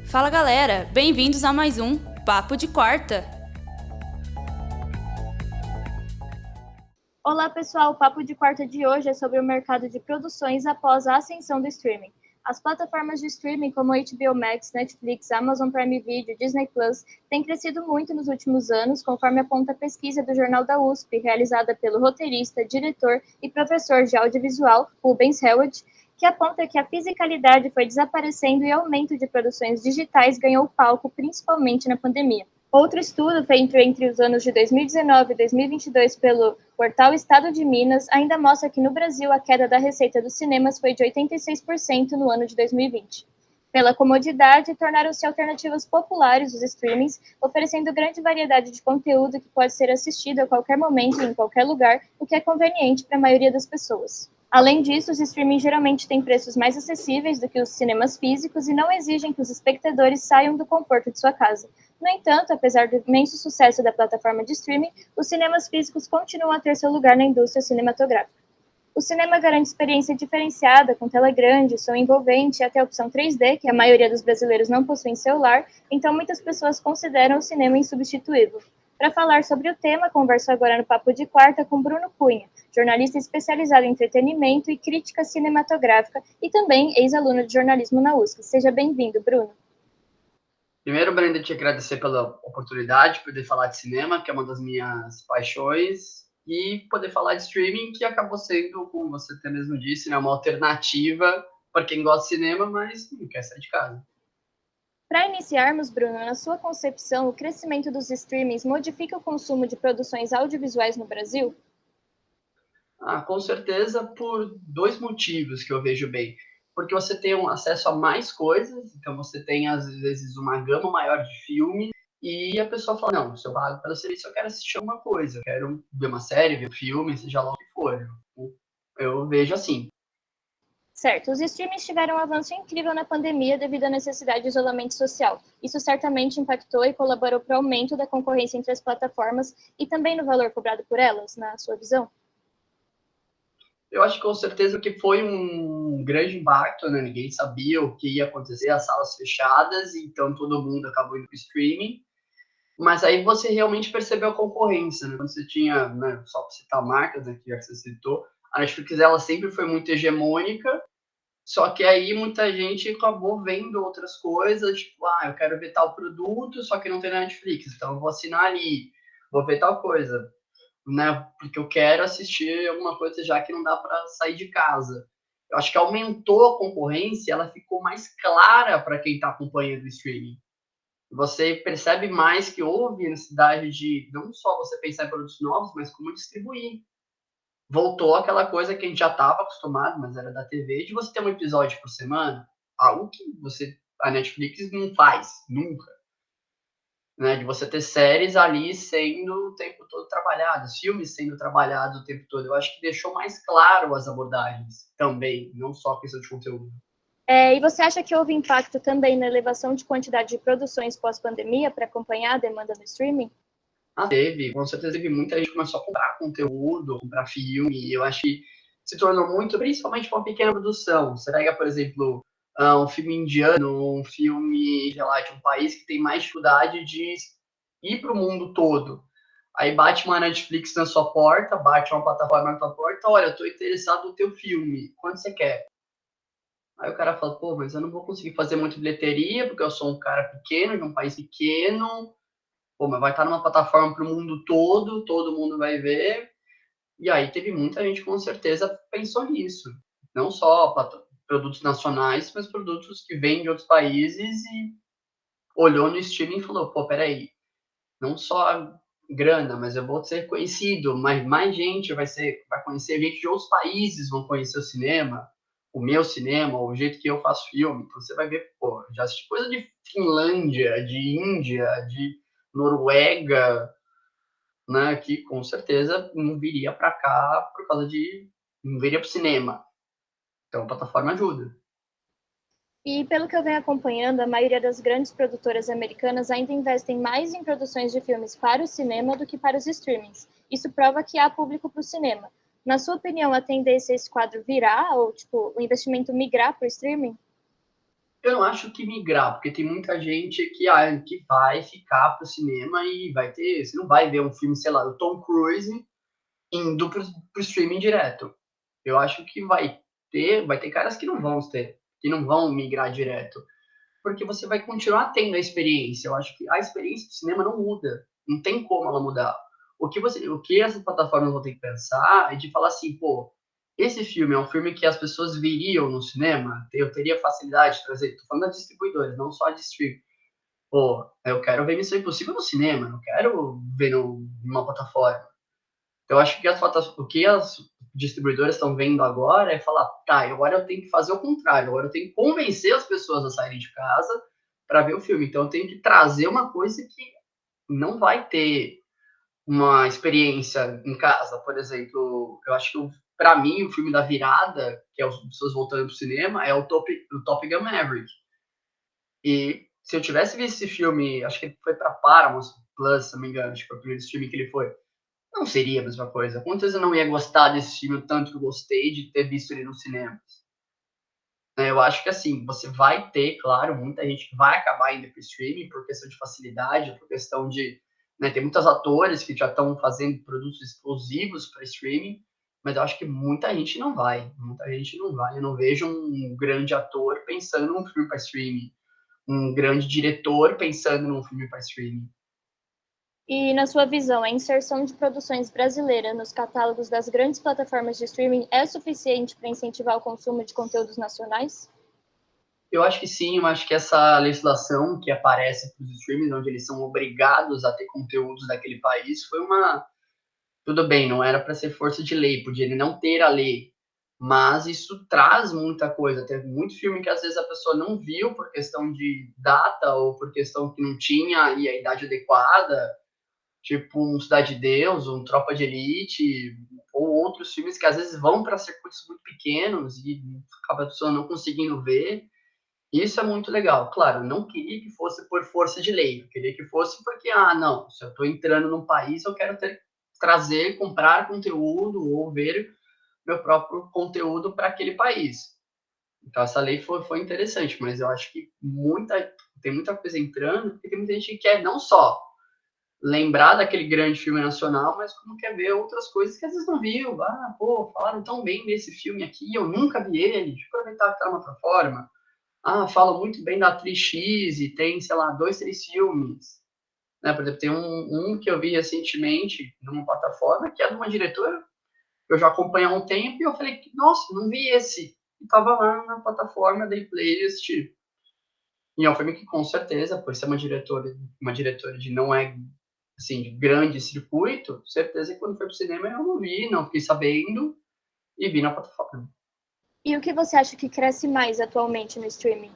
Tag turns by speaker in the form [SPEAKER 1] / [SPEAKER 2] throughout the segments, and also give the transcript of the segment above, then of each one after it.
[SPEAKER 1] Fala galera, bem-vindos a mais um Papo de Quarta.
[SPEAKER 2] Olá pessoal, o Papo de Quarta de hoje é sobre o mercado de produções após a ascensão do streaming. As plataformas de streaming como HBO Max, Netflix, Amazon Prime Video, Disney Plus têm crescido muito nos últimos anos, conforme aponta a pesquisa do Jornal da USP, realizada pelo roteirista, diretor e professor de audiovisual Rubens Hewlett, que aponta que a fisicalidade foi desaparecendo e o aumento de produções digitais ganhou palco principalmente na pandemia. Outro estudo feito entre os anos de 2019 e 2022 pelo portal Estado de Minas ainda mostra que no Brasil a queda da receita dos cinemas foi de 86% no ano de 2020. Pela comodidade, tornaram-se alternativas populares os streamings, oferecendo grande variedade de conteúdo que pode ser assistido a qualquer momento e em qualquer lugar, o que é conveniente para a maioria das pessoas. Além disso, os streamings geralmente têm preços mais acessíveis do que os cinemas físicos e não exigem que os espectadores saiam do conforto de sua casa. No entanto, apesar do imenso sucesso da plataforma de streaming, os cinemas físicos continuam a ter seu lugar na indústria cinematográfica. O cinema garante experiência diferenciada, com tela grande, som envolvente e até a opção 3D, que a maioria dos brasileiros não possui em celular, então muitas pessoas consideram o cinema insubstituível. Para falar sobre o tema, converso agora no Papo de Quarta com Bruno Cunha, jornalista especializado em entretenimento e crítica cinematográfica e também ex-aluno de jornalismo na USP. Seja bem-vindo, Bruno.
[SPEAKER 3] Primeiro, Brenda, te agradecer pela oportunidade de poder falar de cinema, que é uma das minhas paixões, e poder falar de streaming, que acabou sendo, como você até mesmo disse, né, uma alternativa para quem gosta de cinema, mas não quer sair de casa.
[SPEAKER 2] Para iniciarmos, Bruno, na sua concepção, o crescimento dos streamings modifica o consumo de produções audiovisuais no Brasil?
[SPEAKER 3] Com certeza, por dois motivos que eu vejo bem. Porque você tem um acesso a mais coisas, então você tem, às vezes, uma gama maior de filmes, e a pessoa fala, não, se eu pago pelo serviço, eu quero assistir alguma coisa, eu quero ver uma série, ver um filme, seja lá o que for. Eu vejo assim.
[SPEAKER 2] Certo, os streamings tiveram um avanço incrível na pandemia devido à necessidade de isolamento social. Isso certamente impactou e colaborou para o aumento da concorrência entre as plataformas e também no valor cobrado por elas, na sua visão?
[SPEAKER 3] Eu acho que com certeza que foi um grande impacto, né? Ninguém sabia o que ia acontecer, as salas fechadas, então todo mundo acabou indo para o streaming. Mas aí você realmente percebeu a concorrência, né? Quando você tinha, né, só para citar marcas, né, que já você citou, a Netflix ela sempre foi muito hegemônica, só que aí muita gente acabou vendo outras coisas, tipo, eu quero ver tal produto, só que não tem na Netflix, então eu vou assinar ali, vou ver tal coisa, né? Porque eu quero assistir alguma coisa já que não dá para sair de casa. Eu acho que aumentou a concorrência, ela ficou mais clara para quem está acompanhando o streaming. Você percebe mais que houve necessidade de não só você pensar em produtos novos, mas como distribuir. Voltou aquela coisa que a gente já estava acostumado, mas era da TV, de você ter um episódio por semana, algo que a Netflix não faz, nunca. Né, de você ter séries ali sendo o tempo todo trabalhadas, filmes sendo trabalhados o tempo todo. Eu acho que deixou mais claro as abordagens também, não só a questão de conteúdo.
[SPEAKER 2] E você acha que houve impacto também na elevação de quantidade de produções pós-pandemia para acompanhar a demanda do streaming?
[SPEAKER 3] Teve, com certeza teve muita gente que começou a comprar conteúdo, comprar filme, e eu acho que se tornou muito, principalmente para uma pequena produção. Você pega, por exemplo, um filme indiano, um filme, sei lá, de um país que tem mais dificuldade de ir para o mundo todo. Aí bate uma Netflix na sua porta, bate uma plataforma na tua porta, olha, eu estou interessado no teu filme, quanto você quer? Aí o cara fala, pô, mas eu não vou conseguir fazer muito bilheteria, porque eu sou um cara pequeno, de um país pequeno, pô, mas vai estar numa plataforma para o mundo todo mundo vai ver. E aí teve muita gente com certeza pensou nisso. Não só produtos nacionais, mas produtos que vêm de outros países e olhou no streaming e falou, pô, peraí, não só grana, mas eu vou ser conhecido, mas mais gente vai conhecer, gente de outros países vão conhecer o meu cinema, o jeito que eu faço filme. Então você vai ver, pô, já assisti coisa de Finlândia, de Índia, de Noruega, né, que com certeza não viria para cá por causa de não viria para o cinema. Então a plataforma ajuda.
[SPEAKER 2] E pelo que eu venho acompanhando, a maioria das grandes produtoras americanas ainda investem mais em produções de filmes para o cinema do que para os streamings. Isso prova que há público para o cinema. Na sua opinião, a tendência é esse quadro virar, ou tipo, o investimento migrar para o streaming?
[SPEAKER 3] Eu não acho que migrar, porque tem muita gente que vai ficar pro cinema e vai ter. Você não vai ver um filme, sei lá, do Tom Cruise indo pro streaming direto. Eu acho que vai ter caras que não vão ter, que não vão migrar direto. Porque você vai continuar tendo a experiência. Eu acho que a experiência do cinema não muda. Não tem como ela mudar. O que essas plataformas vão ter que pensar é de falar assim, pô, esse filme é um filme que as pessoas viriam no cinema, eu teria facilidade de trazer. Tô falando das distribuidoras, não só de streaming. Pô, eu quero ver Missão Impossível no cinema, não quero ver numa plataforma. Eu acho que o que as distribuidoras estão vendo agora é falar, tá, agora eu tenho que fazer o contrário, agora eu tenho que convencer as pessoas a saírem de casa para ver o filme. Então eu tenho que trazer uma coisa que não vai ter uma experiência em casa, por exemplo. Eu acho que para mim o filme da virada, que é as pessoas voltando pro cinema, é o Top Gun Maverick. E se eu tivesse visto esse filme, acho que ele foi para Paramount Plus, se não me engano, acho que foi o primeiro filme que ele foi, não seria a mesma coisa. Quantas eu não ia gostar desse filme tanto que eu gostei de ter visto ele no cinema? Eu acho que assim, você vai ter, claro, muita gente que vai acabar indo para o streaming por questão de facilidade, por questão de. Né, tem muitos atores que já estão fazendo produtos exclusivos para streaming, mas eu acho que muita gente não vai. Muita gente não vai. Eu não vejo um grande ator pensando num filme para streaming, um grande diretor pensando num filme para streaming.
[SPEAKER 2] E, na sua visão, a inserção de produções brasileiras nos catálogos das grandes plataformas de streaming é suficiente para incentivar o consumo de conteúdos nacionais?
[SPEAKER 3] Eu acho que sim, eu acho que essa legislação que aparece para os streamings, onde eles são obrigados a ter conteúdos daquele país, foi uma. Tudo bem, não era para ser força de lei, podia ele não ter a lei, mas isso traz muita coisa. Teve muito filme que às vezes a pessoa não viu por questão de data ou por questão que não tinha aí a idade adequada, tipo um Cidade de Deus, um Tropa de Elite, ou outros filmes que às vezes vão para circuitos muito pequenos e acaba a pessoa não conseguindo ver. Isso é muito legal. Claro, não queria que fosse por força de lei, eu queria que fosse porque, não, se eu estou entrando num país, eu quero trazer, comprar conteúdo ou ver meu próprio conteúdo para aquele país. Então, essa lei foi interessante, mas eu acho que tem muita coisa entrando, porque tem muita gente que quer não só lembrar daquele grande filme nacional, mas como quer ver outras coisas que às vezes não viu. Pô, falaram tão bem desse filme aqui, eu nunca vi ele, deixa eu aproveitar que tá numa plataforma. Falam muito bem da atriz X e tem, sei lá, 2, 3 filmes. Né? Por exemplo, tem um que eu vi recentemente numa plataforma que é de uma diretora que eu já acompanho há um tempo e eu falei, nossa, não vi esse. E tava lá na plataforma, dei play e assisti. E é um filme que, com certeza, por ser uma diretora de não é, assim, de grande circuito, certeza que quando foi pro cinema eu não vi, não fiquei sabendo e vi na plataforma.
[SPEAKER 2] E o que você acha que cresce mais atualmente no streaming?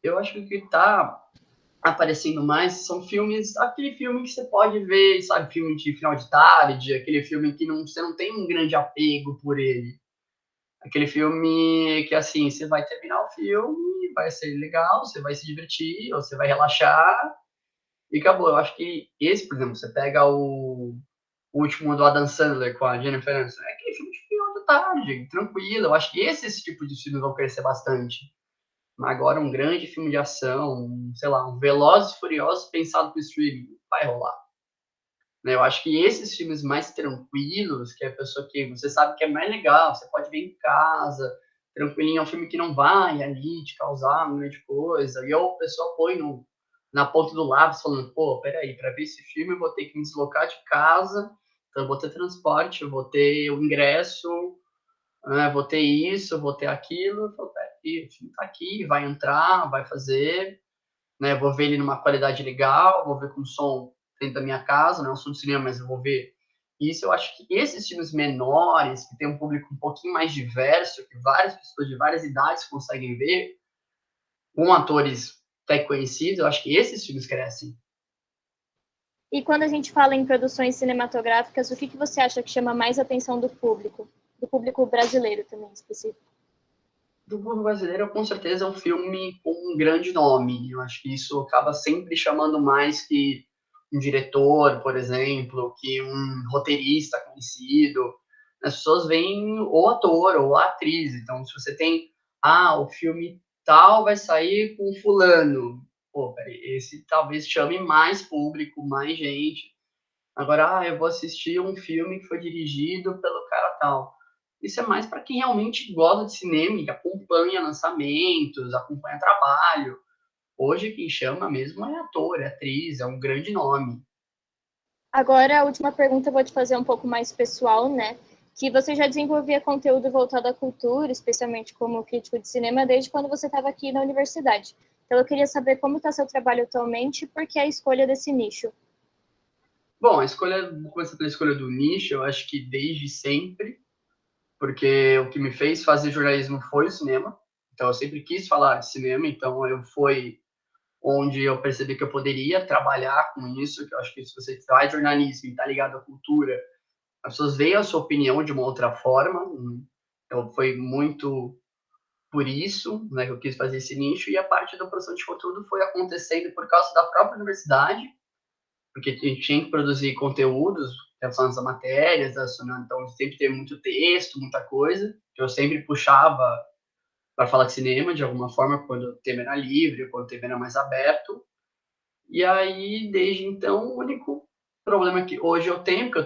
[SPEAKER 3] Eu acho que o que está aparecendo mais são filmes, aquele filme que você pode ver, sabe, filme de final de tarde, aquele filme que você não tem um grande apego por ele. Aquele filme que, assim, você vai terminar o filme, vai ser legal, você vai se divertir, ou você vai relaxar, e acabou. Eu acho que esse, por exemplo, você pega o último do Adam Sandler com a Jennifer Aniston, é aquele filme de final da tarde, tranquilo. Eu acho que esses tipos de filmes vão crescer bastante. Agora, um grande filme de ação, sei lá, um Velozes e Furiosos pensado para o streaming, vai rolar. Né? Eu acho que esses filmes mais tranquilos, que é a pessoa que você sabe que é mais legal, você pode ver em casa, tranquilinho, é um filme que não vai ali te causar uma grande coisa, e a pessoa põe na ponta do lápis falando, pô, peraí, para ver esse filme eu vou ter que me deslocar de casa, então eu vou ter transporte, eu vou ter o ingresso, vou ter isso, vou ter aquilo, eu falo, peraí, o filme tá aqui, vai entrar, vai fazer, né? Vou ver ele numa qualidade legal, vou ver com som dentro da minha casa, não é um som de cinema, mas eu vou ver. Isso eu acho que esses filmes menores, que tem um público um pouquinho mais diverso, que várias pessoas de várias idades conseguem ver, com atores até conhecidos, eu acho que esses filmes crescem.
[SPEAKER 2] E quando a gente fala em produções cinematográficas, o que você acha que chama mais a atenção do público brasileiro também, específico?
[SPEAKER 3] Do público brasileiro, com certeza, é um filme com um grande nome. Eu acho que isso acaba sempre chamando mais que um diretor, por exemplo, que um roteirista conhecido. As pessoas veem o ator ou a atriz. Então, se você tem, o filme tal vai sair com fulano. Pô, peraí, esse talvez chame mais público, mais gente. Agora, eu vou assistir um filme que foi dirigido pelo cara tal. Isso é mais para quem realmente gosta de cinema e acompanha lançamentos, acompanha trabalho. Hoje quem chama mesmo é ator, é atriz, é um grande nome.
[SPEAKER 2] Agora, a última pergunta eu vou te fazer um pouco mais pessoal, né? Que você já desenvolvia conteúdo voltado à cultura, especialmente como crítico de cinema, desde quando você estava aqui na universidade. Então, eu queria saber como está seu trabalho atualmente e por que a escolha desse nicho.
[SPEAKER 3] Bom, vou começar pela escolha do nicho, eu acho que desde sempre, porque o que me fez fazer jornalismo foi o cinema. Então, eu sempre quis falar de cinema, então foi onde eu percebi que eu poderia trabalhar com isso, que eu acho que se você faz jornalismo e está ligado à cultura, as pessoas veem a sua opinião de uma outra forma. Então, foi muito por isso, né, que eu quis fazer esse nicho, e a parte da produção de conteúdo foi acontecendo por causa da própria universidade, porque a gente tinha que produzir conteúdos relacionados a matérias, então sempre teve muito texto, muita coisa, que eu sempre puxava para falar de cinema, de alguma forma, quando o tema era livre, quando o tema era mais aberto. E aí, desde então, o único problema que hoje eu tenho, que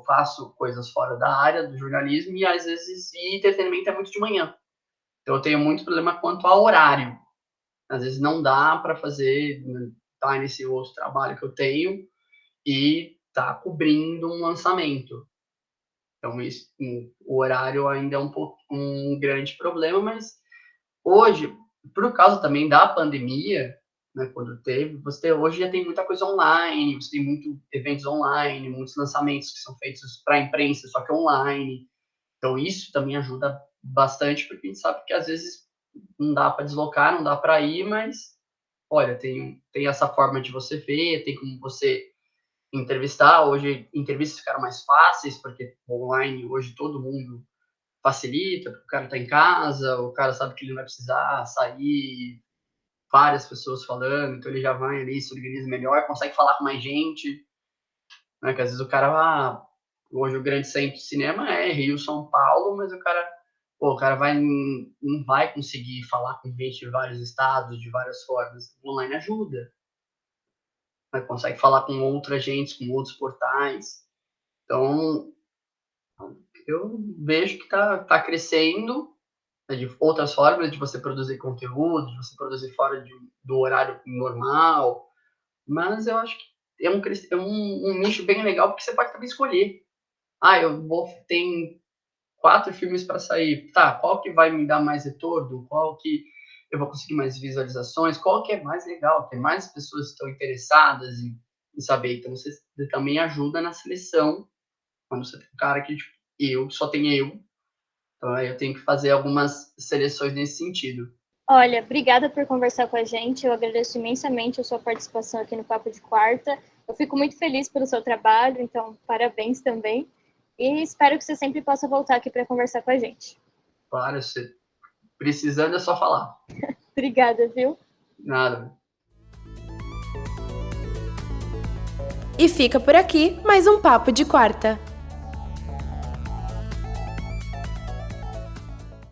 [SPEAKER 3] faço coisas fora da área do jornalismo, e às vezes entretenimento é muito de manhã. Então, eu tenho muito problema quanto ao horário. Às vezes não dá para fazer, tá nesse outro trabalho que eu tenho e tá cobrindo um lançamento. Então, o horário ainda é um grande problema, mas hoje, por causa também da pandemia, né, quando teve, hoje já tem muita coisa online, você tem muitos eventos online, muitos lançamentos que são feitos para a imprensa, só que online. Então, isso também ajuda bastante, porque a gente sabe que às vezes não dá para deslocar, não dá para ir, mas, olha, tem essa forma de você ver, tem como você entrevistar. Hoje, entrevistas ficaram mais fáceis, porque online, hoje, todo mundo facilita, porque o cara está em casa, o cara sabe que ele não vai precisar sair, várias pessoas falando, então ele já vai ali, se organiza melhor, consegue falar com mais gente, né? Que às vezes o cara, hoje o grande centro de cinema é Rio, São Paulo, mas o cara não vai conseguir falar com gente de vários estados, de várias formas. O online ajuda, né? Consegue falar com outras gente, com outros portais. Então, eu vejo que tá crescendo, né, de outras formas de você produzir conteúdo, de você produzir fora do horário normal, mas eu acho que é um nicho bem legal, porque você pode também escolher. Tem 4 filmes para sair. Tá, qual que vai me dar mais retorno? Qual que eu vou conseguir mais visualizações? Qual que é mais legal? Que mais pessoas estão interessadas em saber. Então, você também ajuda na seleção. Quando você tem um cara que, tipo, só tem eu. Então, aí eu tenho que fazer algumas seleções nesse sentido.
[SPEAKER 2] Olha, obrigada por conversar com a gente. Eu agradeço imensamente a sua participação aqui no Papo de Quarta. Eu fico muito feliz pelo seu trabalho, então parabéns também. E espero que você sempre possa voltar aqui para conversar com a gente.
[SPEAKER 3] Claro, você precisando é só falar.
[SPEAKER 2] Obrigada, viu?
[SPEAKER 3] Nada.
[SPEAKER 1] E fica por aqui mais um Papo de Quarta.